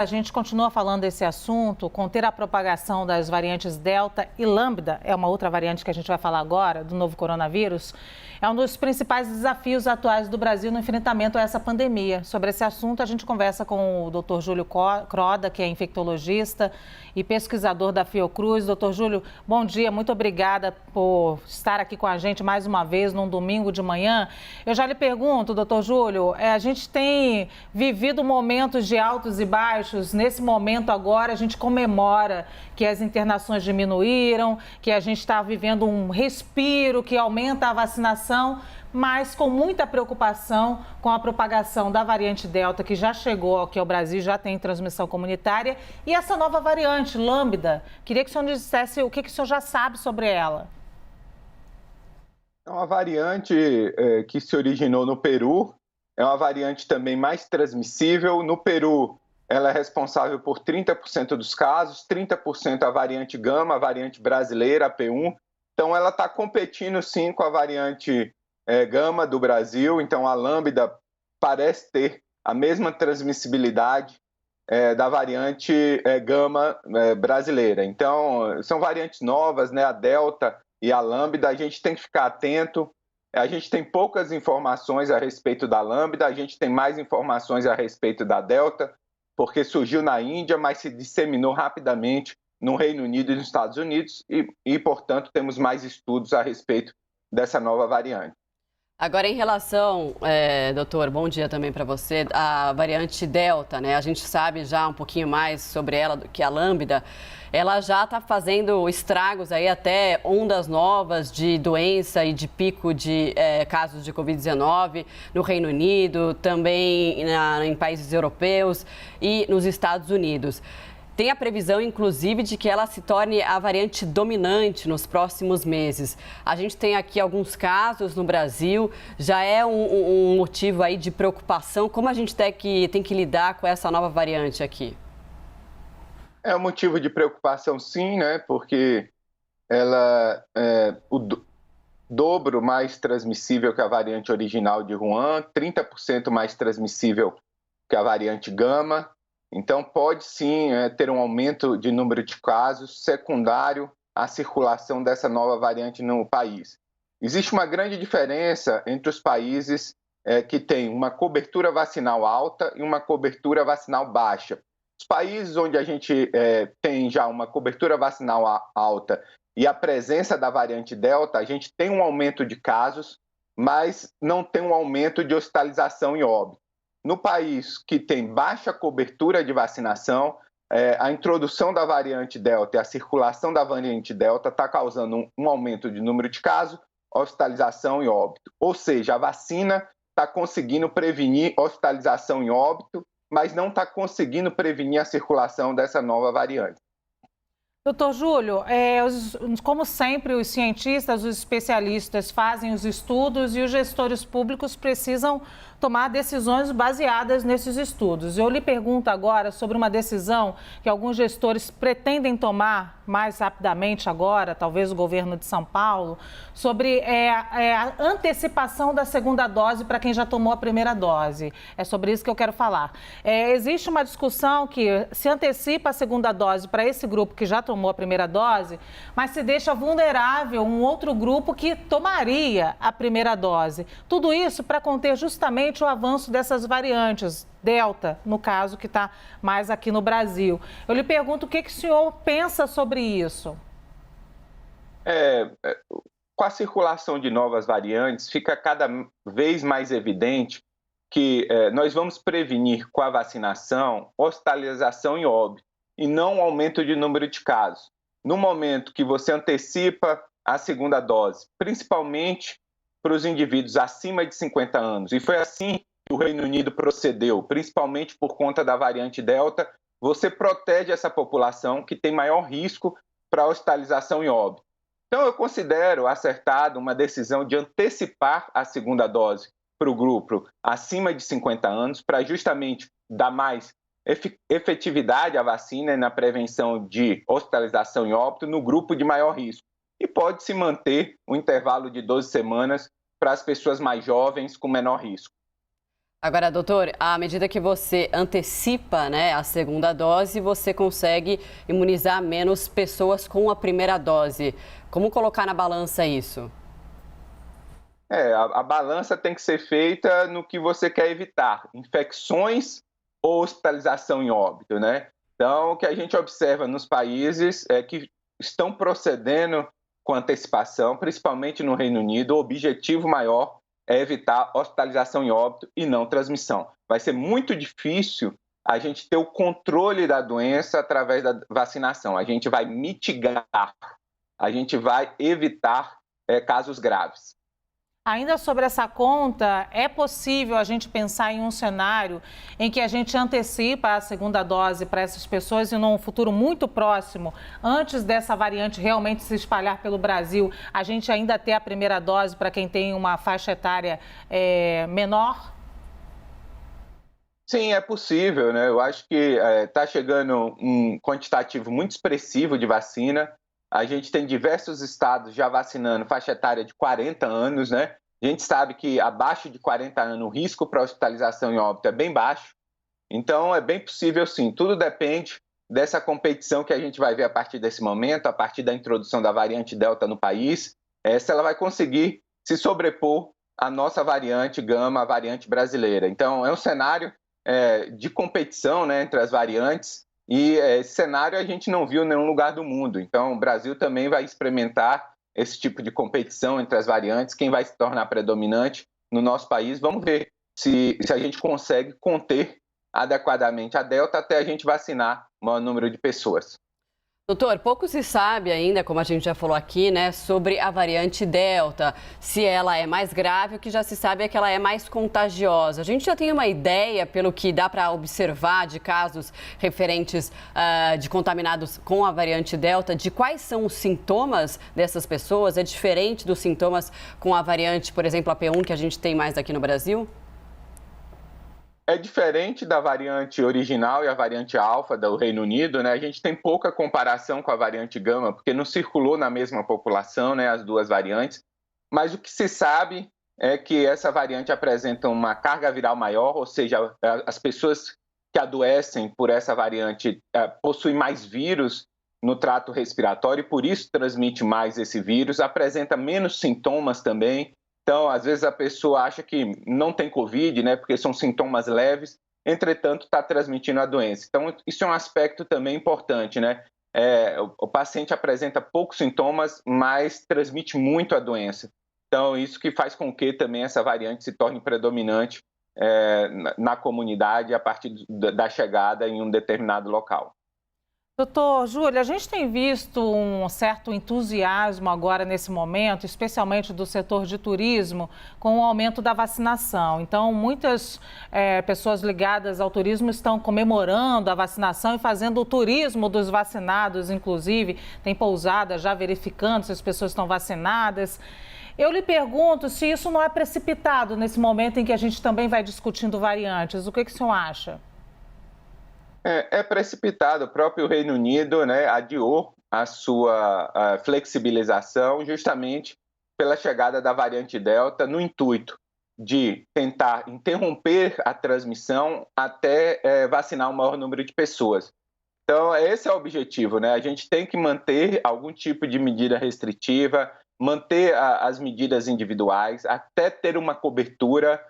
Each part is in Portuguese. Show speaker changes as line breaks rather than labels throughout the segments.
A gente continua falando desse assunto, conter a propagação das variantes Delta e Lambda, é uma outra variante que a gente vai falar agora, do novo coronavírus, é um dos principais desafios atuais do Brasil no enfrentamento a essa pandemia. Sobre esse assunto, a gente conversa com o Dr. Júlio Croda, que é infectologista e pesquisador da Fiocruz. Dr. Júlio, bom dia, muito obrigada por estar aqui com a gente mais uma vez num domingo de manhã. Eu já lhe pergunto, doutor Júlio, a gente tem vivido momentos de altos e baixos. Nesse momento agora, a gente comemora que as internações diminuíram, que a gente está vivendo um respiro, que aumenta a vacinação, mas com muita preocupação com a propagação da variante Delta, que já chegou aqui ao Brasil, já tem transmissão comunitária, e essa nova variante, Lambda. Queria que o senhor nos dissesse o que o senhor já sabe sobre ela.
É uma variante que se originou no Peru, é uma variante também mais transmissível. No Peru, ela é responsável por 30% dos casos, 30% a variante Gama, a variante brasileira, a P1. Então, ela está competindo, sim, com a variante Gama do Brasil. Então, a Lambda parece ter a mesma transmissibilidade da variante Gama brasileira. Então, são variantes novas, né? A Delta e a Lambda. A gente tem que ficar atento. A gente tem poucas informações a respeito da Lambda, a gente tem mais informações a respeito da Delta, porque surgiu na Índia, mas se disseminou rapidamente no Reino Unido e nos Estados Unidos e, portanto, temos mais estudos a respeito dessa nova variante.
Agora, em relação, doutor, bom dia também para você, a variante Delta, né? A gente sabe já um pouquinho mais sobre ela do que a Lambda. Ela já está fazendo estragos aí, até ondas novas de doença e de pico de casos de Covid-19 no Reino Unido, também em países europeus e nos Estados Unidos. Tem a previsão, inclusive, de que ela se torne a variante dominante nos próximos meses. A gente tem aqui alguns casos no Brasil, já é um motivo aí de preocupação. Como a gente tem que lidar com essa nova variante aqui?
É um motivo de preocupação, sim, né? Porque ela é o dobro mais transmissível que a variante original de Wuhan, 30% mais transmissível que a variante Gama. Então, pode sim ter um aumento de número de casos secundário à circulação dessa nova variante no país. Existe uma grande diferença entre os países que têm uma cobertura vacinal alta e uma cobertura vacinal baixa. Os países onde a gente tem já uma cobertura vacinal alta e a presença da variante Delta, a gente tem um aumento de casos, mas não tem um aumento de hospitalização e óbito. No país que tem baixa cobertura de vacinação, a introdução da variante Delta e a circulação da variante Delta está causando um aumento de número de casos, hospitalização e óbito. Ou seja, a vacina está conseguindo prevenir hospitalização e óbito, mas não está conseguindo prevenir a circulação dessa nova variante.
Doutor Júlio, como sempre, os cientistas, os especialistas fazem os estudos e os gestores públicos precisam tomar decisões baseadas nesses estudos. Eu lhe pergunto agora sobre uma decisão que alguns gestores pretendem tomar mais rapidamente agora, talvez o governo de São Paulo, sobre a antecipação da segunda dose para quem já tomou a primeira dose. É sobre isso que eu quero falar. Existe uma discussão que se antecipa a segunda dose para esse grupo que já tomou a primeira dose, mas se deixa vulnerável um outro grupo que tomaria a primeira dose. Tudo isso para conter justamente o avanço dessas variantes, Delta, no caso, que está mais aqui no Brasil. Eu lhe pergunto o que o senhor pensa sobre isso.
Com a circulação de novas variantes, fica cada vez mais evidente que nós vamos prevenir com a vacinação hospitalização e óbito, e não um aumento de número de casos. No momento que você antecipa a segunda dose, principalmente para os indivíduos acima de 50 anos, e foi assim que o Reino Unido procedeu, principalmente por conta da variante Delta, você protege essa população que tem maior risco para hospitalização e óbito. Então, eu considero acertado uma decisão de antecipar a segunda dose para o grupo acima de 50 anos, para justamente dar mais efetividade à vacina na prevenção de hospitalização e óbito no grupo de maior risco. E pode-se manter um intervalo de 12 semanas para as pessoas mais jovens com menor risco.
Agora, doutor, à medida que você antecipa, né, a segunda dose, você consegue imunizar menos pessoas com a primeira dose. Como colocar na balança isso?
A balança tem que ser feita no que você quer evitar, infecções ou hospitalização em óbito, né? Então, o que a gente observa nos países é que estão procedendo com antecipação, principalmente no Reino Unido, o objetivo maior é evitar hospitalização em óbito e não transmissão. Vai ser muito difícil a gente ter o controle da doença através da vacinação. A gente vai mitigar, a gente vai evitar casos graves.
Ainda sobre essa conta, é possível a gente pensar em um cenário em que a gente antecipa a segunda dose para essas pessoas e num futuro muito próximo, antes dessa variante realmente se espalhar pelo Brasil, a gente ainda ter a primeira dose para quem tem uma faixa etária menor?
Sim, é possível, né? Eu acho que está chegando um quantitativo muito expressivo de vacina. A gente tem diversos estados já vacinando faixa etária de 40 anos, né? A gente sabe que abaixo de 40 anos o risco para hospitalização em óbito é bem baixo. Então, é bem possível sim. Tudo depende dessa competição que a gente vai ver a partir desse momento, a partir da introdução da variante Delta no país, se ela vai conseguir se sobrepor à nossa variante Gama, a variante brasileira. Então, é um cenário de competição, né, entre as variantes. E esse cenário a gente não viu em nenhum lugar do mundo. Então, o Brasil também vai experimentar esse tipo de competição entre as variantes. Quem vai se tornar predominante no nosso país? Vamos ver se a gente consegue conter adequadamente a Delta até a gente vacinar o maior número de pessoas.
Doutor, pouco se sabe ainda, como a gente já falou aqui, né, sobre a variante Delta. Se ela é mais grave, o que já se sabe é que ela é mais contagiosa. A gente já tem uma ideia, pelo que dá para observar, de casos referentes de contaminados com a variante Delta, de quais são os sintomas dessas pessoas? É diferente dos sintomas com a variante, por exemplo, a P1, que a gente tem mais aqui no Brasil?
É diferente da variante original e a variante alfa do Reino Unido, né? A gente tem pouca comparação com a variante gama, porque não circulou na mesma população, né, as duas variantes. Mas o que se sabe é que essa variante apresenta uma carga viral maior, ou seja, as pessoas que adoecem por essa variante possuem mais vírus no trato respiratório e por isso transmite mais esse vírus, apresenta menos sintomas também. Então, às vezes a pessoa acha que não tem Covid, né, porque são sintomas leves, entretanto está transmitindo a doença. Então, isso é um aspecto também importante, né? O paciente apresenta poucos sintomas, mas transmite muito a doença. Então, isso que faz com que também essa variante se torne predominante na comunidade a partir da chegada em um determinado local.
Doutor Júlio, a gente tem visto um certo entusiasmo agora nesse momento, especialmente do setor de turismo, com o aumento da vacinação. Então, muitas pessoas ligadas ao turismo estão comemorando a vacinação e fazendo o turismo dos vacinados, inclusive. Tem pousada já verificando se as pessoas estão vacinadas. Eu lhe pergunto se isso não é precipitado nesse momento em que a gente também vai discutindo variantes. O que o senhor acha?
É precipitado. O próprio Reino Unido, né, adiou a sua flexibilização justamente pela chegada da variante Delta, no intuito de tentar interromper a transmissão até vacinar o maior número de pessoas. Então, esse é o objetivo, né? A gente tem que manter algum tipo de medida restritiva, manter as medidas individuais, até ter uma cobertura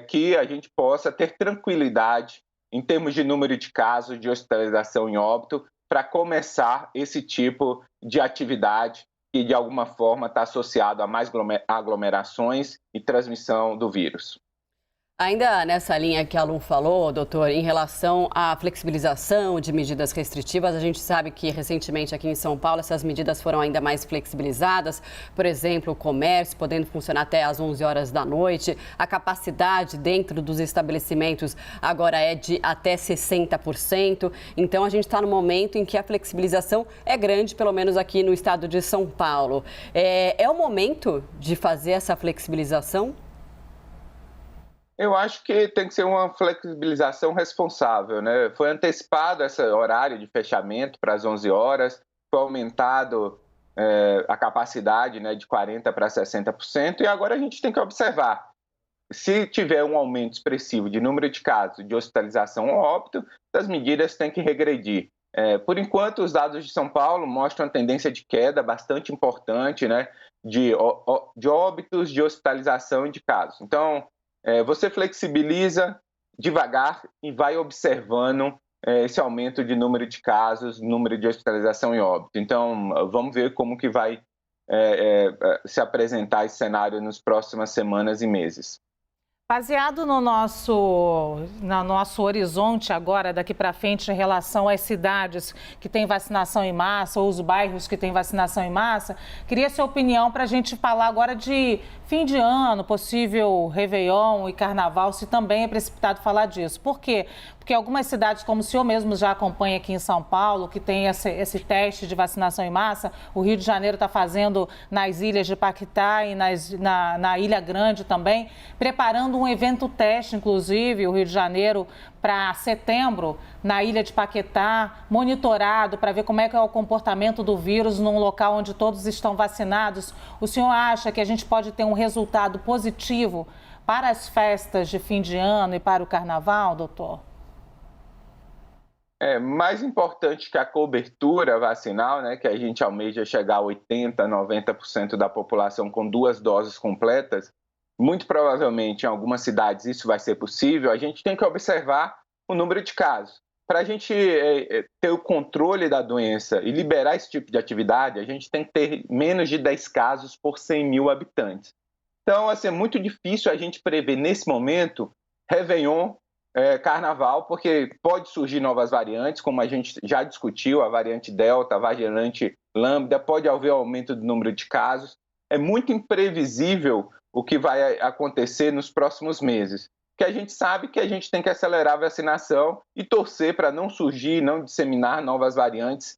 que a gente possa ter tranquilidade em termos de número de casos de hospitalização em óbito, para começar esse tipo de atividade que, de alguma forma, está associado a mais aglomerações e transmissão do vírus.
Ainda nessa linha que a Lu falou, doutor, em relação à flexibilização de medidas restritivas, a gente sabe que recentemente aqui em São Paulo essas medidas foram ainda mais flexibilizadas. Por exemplo, o comércio podendo funcionar até às 11 horas da noite. A capacidade dentro dos estabelecimentos agora é de até 60%. Então, a gente está no momento em que a flexibilização é grande, pelo menos aqui no estado de São Paulo. É o momento de fazer essa flexibilização?
Eu acho que tem que ser uma flexibilização responsável, né? Foi antecipado esse horário de fechamento para as 11 horas, foi aumentado a capacidade, né, de 40% para 60%, e agora a gente tem que observar se tiver um aumento expressivo de número de casos de hospitalização ou óbito, as medidas têm que regredir. Por enquanto, os dados de São Paulo mostram uma tendência de queda bastante importante, né, de óbitos, de hospitalização e de casos. Então, você flexibiliza devagar e vai observando esse aumento de número de casos, número de hospitalização e óbito. Então, vamos ver como que vai se apresentar esse cenário nas próximas semanas e meses.
Baseado no nosso horizonte agora, daqui para frente, em relação às cidades que têm vacinação em massa, ou os bairros que têm vacinação em massa, queria sua opinião para a gente falar agora de fim de ano, possível Réveillon e Carnaval, se também é precipitado falar disso. Por quê? Porque algumas cidades, como o senhor mesmo já acompanha aqui em São Paulo, que tem esse teste de vacinação em massa, o Rio de Janeiro está fazendo nas ilhas de Paquetá e na Ilha Grande também, preparando um evento teste, inclusive, o Rio de Janeiro, para setembro, na Ilha de Paquetá, monitorado para ver como é que é o comportamento do vírus num local onde todos estão vacinados. O senhor acha que a gente pode ter um resultado positivo para as festas de fim de ano e para o Carnaval, doutor?
Mais importante que a cobertura vacinal, né, que a gente almeja chegar a 80%, 90% da população com 2 doses completas, muito provavelmente em algumas cidades isso vai ser possível, a gente tem que observar o número de casos. Para a gente ter o controle da doença e liberar esse tipo de atividade, a gente tem que ter menos de 10 casos por 100 mil habitantes. Então, assim, é muito difícil a gente prever nesse momento Réveillon, Carnaval, porque pode surgir novas variantes, como a gente já discutiu, a variante Delta, a variante Lambda, pode haver aumento do número de casos. É muito imprevisível o que vai acontecer nos próximos meses. Que a gente sabe que a gente tem que acelerar a vacinação e torcer para não surgir, não disseminar novas variantes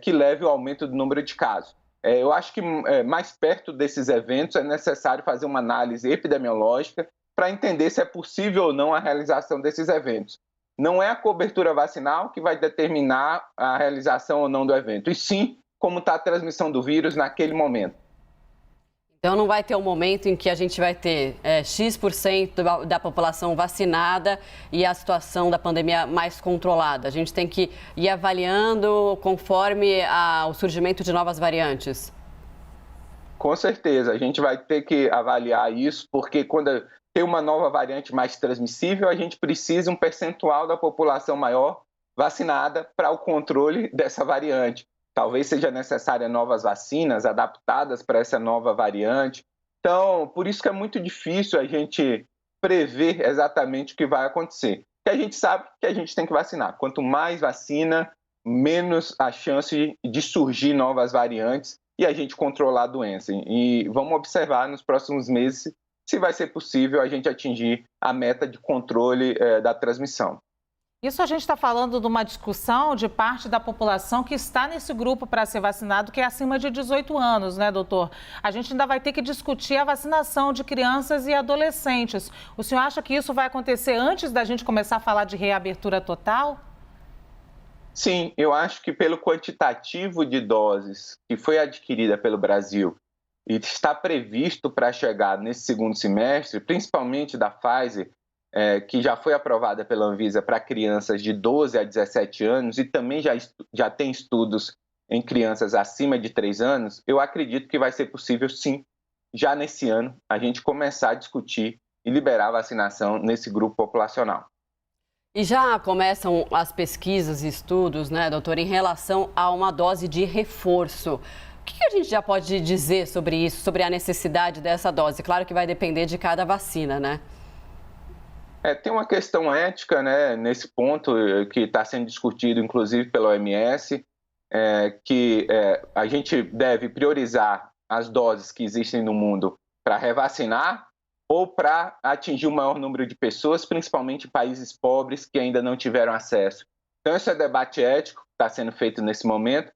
que levem ao aumento do número de casos. Eu acho que mais perto desses eventos é necessário fazer uma análise epidemiológica para entender se é possível ou não a realização desses eventos. Não é a cobertura vacinal que vai determinar a realização ou não do evento, e sim como está a transmissão do vírus naquele momento.
Então não vai ter um momento em que a gente vai ter X% da população vacinada e a situação da pandemia mais controlada. A gente tem que ir avaliando conforme o surgimento de novas variantes.
Com certeza, a gente vai ter que avaliar isso, porque quando tem uma nova variante mais transmissível, a gente precisa um percentual da população maior vacinada para o controle dessa variante. Talvez seja necessária novas vacinas adaptadas para essa nova variante. Então, por isso que é muito difícil a gente prever exatamente o que vai acontecer. Porque a gente sabe que a gente tem que vacinar. Quanto mais vacina, menos a chance de surgir novas variantes e a gente controlar a doença. E vamos observar nos próximos meses se vai ser possível a gente atingir a meta de controle da transmissão.
Isso a gente está falando de uma discussão de parte da população que está nesse grupo para ser vacinado, que é acima de 18 anos, né, doutor? A gente ainda vai ter que discutir a vacinação de crianças e adolescentes. O senhor acha que isso vai acontecer antes da gente começar a falar de reabertura total?
Sim, eu acho que pelo quantitativo de doses que foi adquirida pelo Brasil e está previsto para chegar nesse segundo semestre, principalmente da Pfizer, que já foi aprovada pela Anvisa para crianças de 12 a 17 anos e também já tem estudos em crianças acima de 3 anos, eu acredito que vai ser possível, sim, já nesse ano, a gente começar a discutir e liberar a vacinação nesse grupo populacional.
E já começam as pesquisas e estudos, né, doutor, em relação a uma dose de reforço. O que a gente já pode dizer sobre isso, sobre a necessidade dessa dose? Claro que vai depender de cada vacina, né?
Tem uma questão ética, né, nesse ponto que está sendo discutido, inclusive, pela OMS, que a gente deve priorizar as doses que existem no mundo para revacinar ou para atingir o maior número de pessoas, principalmente em países pobres que ainda não tiveram acesso. Então, esse é o debate ético que está sendo feito nesse momento,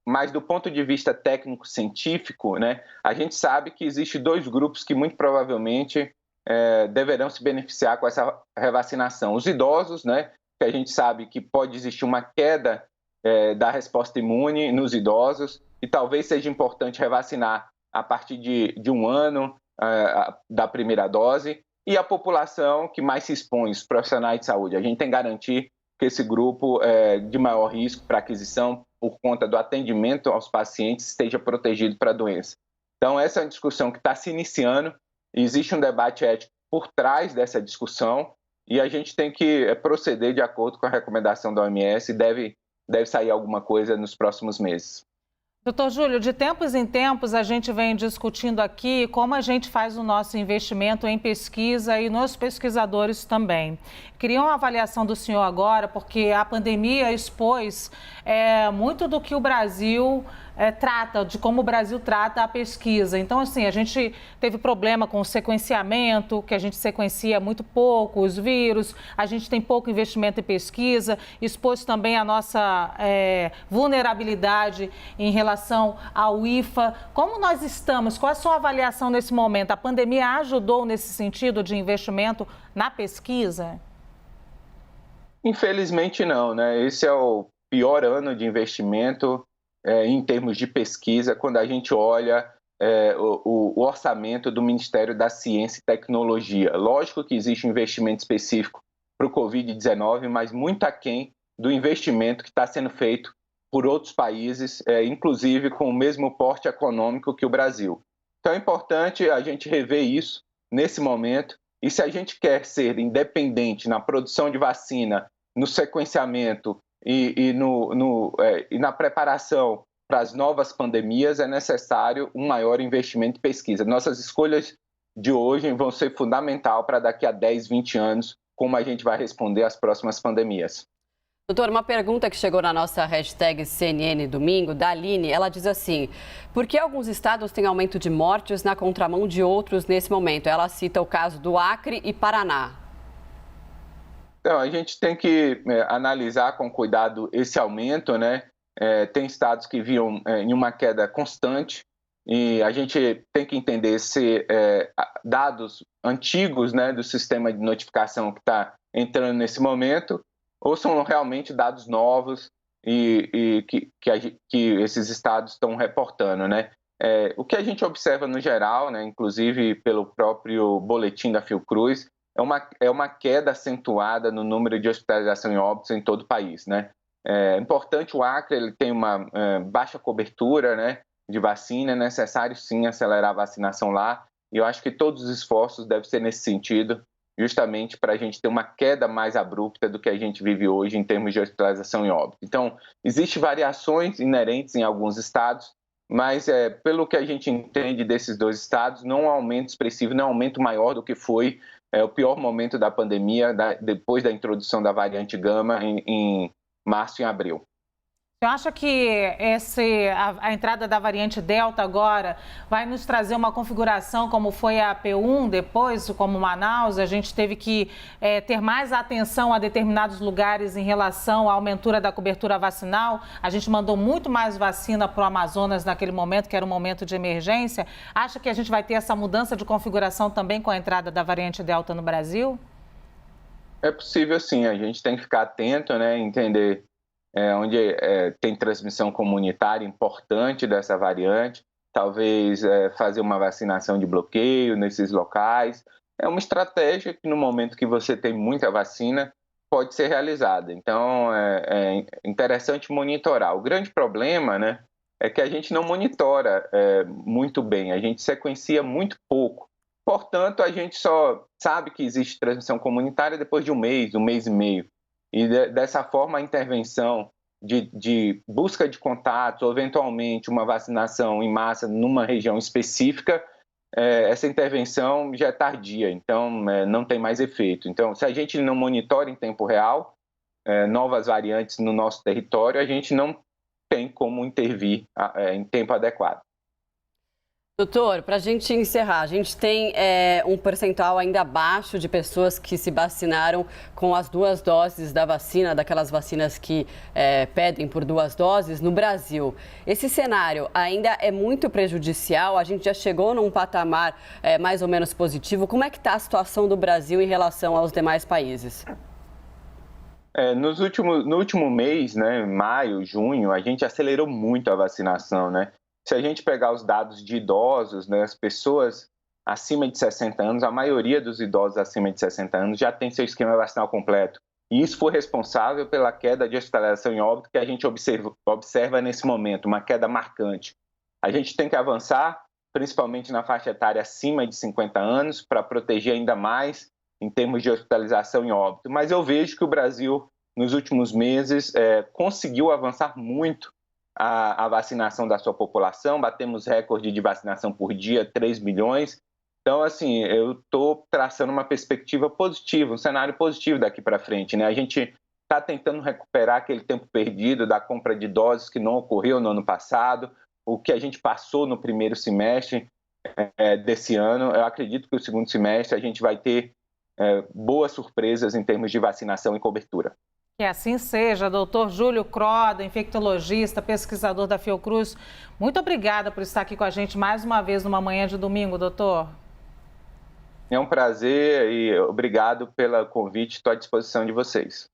mas do ponto de vista técnico-científico, né, a gente sabe que existem 2 grupos que muito provavelmente deverão se beneficiar com essa revacinação. Os idosos, né, que a gente sabe que pode existir uma queda da resposta imune nos idosos e talvez seja importante revacinar a partir de 1 ano, da primeira dose, e a população que mais se expõe, os profissionais de saúde. A gente tem que garantir que esse grupo de maior risco para aquisição, por conta do atendimento aos pacientes, esteja protegido para a doença. Então, essa é uma discussão que está se iniciando, existe um debate ético por trás dessa discussão, e a gente tem que proceder de acordo com a recomendação da OMS, e deve sair alguma coisa nos próximos meses.
Doutor Júlio, de tempos em tempos a gente vem discutindo aqui como a gente faz o nosso investimento em pesquisa e nos pesquisadores também. Queria uma avaliação do senhor agora, porque a pandemia expôs muito do que o Brasil trata, de como o Brasil trata a pesquisa. Então, assim, a gente teve problema com o sequenciamento, que a gente sequencia muito pouco os vírus, a gente tem pouco investimento em pesquisa, expôs também a nossa vulnerabilidade em relação ao IFA. Como nós estamos? Qual é a sua avaliação nesse momento? A pandemia ajudou nesse sentido de investimento na pesquisa?
Infelizmente não, né? Esse é o pior ano de investimento em termos de pesquisa, quando a gente olha o orçamento do Ministério da Ciência e Tecnologia. Lógico que existe um investimento específico para o Covid-19, mas muito aquém do investimento que está sendo feito por outros países, inclusive com o mesmo porte econômico que o Brasil. Então é importante a gente rever isso nesse momento, e se a gente quer ser independente na produção de vacina, no sequenciamento e na preparação para as novas pandemias, é necessário um maior investimento em pesquisa. Nossas escolhas de hoje vão ser fundamentais para daqui a 10, 20 anos, como a gente vai responder às próximas pandemias.
Doutor, uma pergunta que chegou na nossa hashtag CNN Domingo, da Aline, ela diz assim: por que alguns estados têm aumento de mortes na contramão de outros nesse momento? Ela cita o caso do Acre e Paraná.
Então, a gente tem que analisar com cuidado esse aumento, né? Tem estados que vinham em uma queda constante, e a gente tem que entender se dados antigos, né, do sistema de notificação que está entrando nesse momento, ou são realmente dados novos e que esses estados estão reportando, né? O que a gente observa no geral, né, inclusive pelo próprio boletim da Fiocruz, é uma queda acentuada no número de hospitalização e óbitos em todo o país, né? É importante, o Acre ele tem uma baixa cobertura, né, de vacina, é necessário sim acelerar a vacinação lá, e eu acho que todos os esforços devem ser nesse sentido, justamente para a gente ter uma queda mais abrupta do que a gente vive hoje em termos de hospitalização e óbito. Então, existem variações inerentes em alguns estados, mas pelo que a gente entende desses dois estados, não é um aumento expressivo, não é um aumento maior do que foi o pior momento da pandemia, depois da introdução da variante Gama em março e abril.
Você acha que a entrada da variante Delta agora vai nos trazer uma configuração como foi a P1 depois, como Manaus? A gente teve que ter mais atenção a determinados lugares em relação à aumentura da cobertura vacinal. A gente mandou muito mais vacina para o Amazonas naquele momento, que era um momento de emergência. Acha que a gente vai ter essa mudança de configuração também com a entrada da variante Delta no Brasil?
É possível sim, a gente tem que ficar atento, né, entender onde tem transmissão comunitária importante dessa variante, talvez fazer uma vacinação de bloqueio nesses locais. É uma estratégia que no momento que você tem muita vacina pode ser realizada. Então é interessante monitorar. O grande problema, né, é que a gente não monitora muito bem, a gente sequencia muito pouco. Portanto, a gente só sabe que existe transmissão comunitária depois de um mês e meio. E dessa forma a intervenção de busca de contatos ou eventualmente uma vacinação em massa numa região específica, essa intervenção já é tardia, então não tem mais efeito. Então, se a gente não monitora em tempo real novas variantes no nosso território, a gente não tem como intervir em tempo adequado.
Doutor, para a gente encerrar, a gente tem um percentual ainda abaixo de pessoas que se vacinaram com as 2 doses da vacina, daquelas vacinas que pedem por 2 doses no Brasil. Esse cenário ainda é muito prejudicial? A gente já chegou num patamar mais ou menos positivo? Como é que está a situação do Brasil em relação aos demais países?
No último mês, né, maio, junho, a gente acelerou muito a vacinação, né? Se a gente pegar os dados de idosos, né, as pessoas acima de 60 anos, a maioria dos idosos acima de 60 anos já tem seu esquema vacinal completo. E isso foi responsável pela queda de hospitalização em óbito que a gente observa nesse momento, uma queda marcante. A gente tem que avançar, principalmente na faixa etária acima de 50 anos, para proteger ainda mais em termos de hospitalização em óbito. Mas eu vejo que o Brasil, nos últimos meses, conseguiu avançar muito a vacinação da sua população. Batemos recorde de vacinação por dia, 3 milhões. Então, assim, eu estou traçando uma perspectiva positiva, um cenário positivo daqui para frente, né? A gente está tentando recuperar aquele tempo perdido da compra de doses que não ocorreu no ano passado, o que a gente passou no primeiro semestre desse ano. Eu acredito que o segundo semestre a gente vai ter boas surpresas em termos de vacinação e cobertura.
Que assim seja, doutor Júlio Croda, infectologista, pesquisador da Fiocruz. Muito obrigada por estar aqui com a gente mais uma vez numa manhã de domingo, doutor.
É um prazer e obrigado pelo convite, estou à disposição de vocês.